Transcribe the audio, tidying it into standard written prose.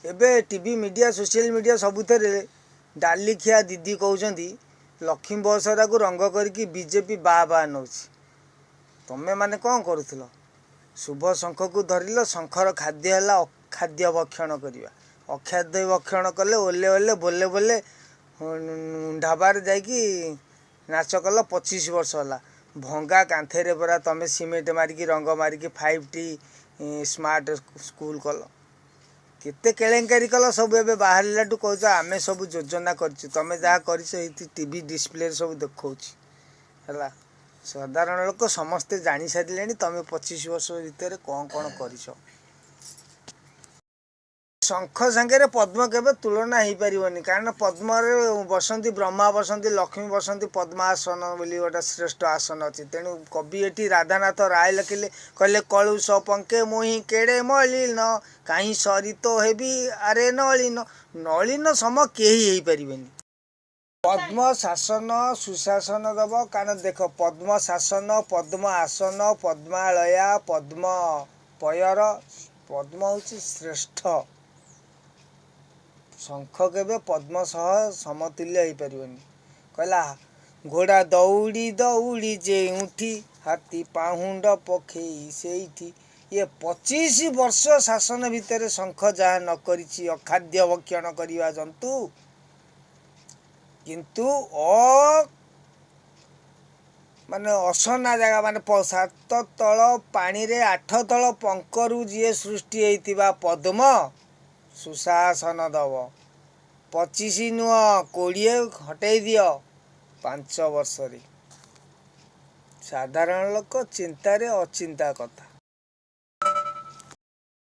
एबे TV media social media सबुथे डाली खिया दीदी कहते लक्ष्मी बसरा को रंग करके बीजेपी बाह नौ तमें मैंने कौन करुल शुभ शंख को धरिल शंखर खाद्य है अखाद्य भक्षण करवा अखाद्य भक्षण कले ओले ओले बोले बोले ढाबार जाकि नाच कल 25 वर्ष है भंगा कांथेरे परा तमें सीमेंट मारिकी रंग मारिकी 5T स्मार्ट स्कूल कल केते केलेंकारी कल सब ए बाहर कह आम सब योजना कर तमें जहाँ कर टीवी डिस्प्ले सब देखा है साधारण लोक समस्ते जानी सारे तमें 25 वर्ष भितर कौन कौन कर शंख सांगे पद्म केवे तुलना हो पारनि कारण पद्म बसंती ब्रह्मा बसंती लक्ष्मी बसंती पद्मासन बोली गोटे श्रेष्ठ आसन अच्छी तेणु कवि एटी राधानाथ राय लिखिले कहले कलुष पंके मोहि केड़े मलिन कहीं सरित हेबी आरे नलिन नलिन सम केही पारिबेनि पद्म शासन सुशासन दब कारण देख पद्म शासन पद्म आसन पद्मालया पद्म पयर पद्म हूँ श्रेष्ठ शंख केवे पद्म सह समतुल्य हो पारनि कहला घोड़ा दौड़ी दौड़ी जेउठी हाथी पाहुंड पखेई सेठी ये 25 वर्ष शासन भितर शंख जहाँ न करिछि अखाद्य भक्षण करवा जंतु किंतु माने असना जगह माने 7 तल पानी रे 8 तल पंकरु जी सृष्टि होइतिबा पद्म सुशासन दब 25 नुह 20 हटई दियो 5 वर्ष साधारण लोक चिंतार अचिंता कथा।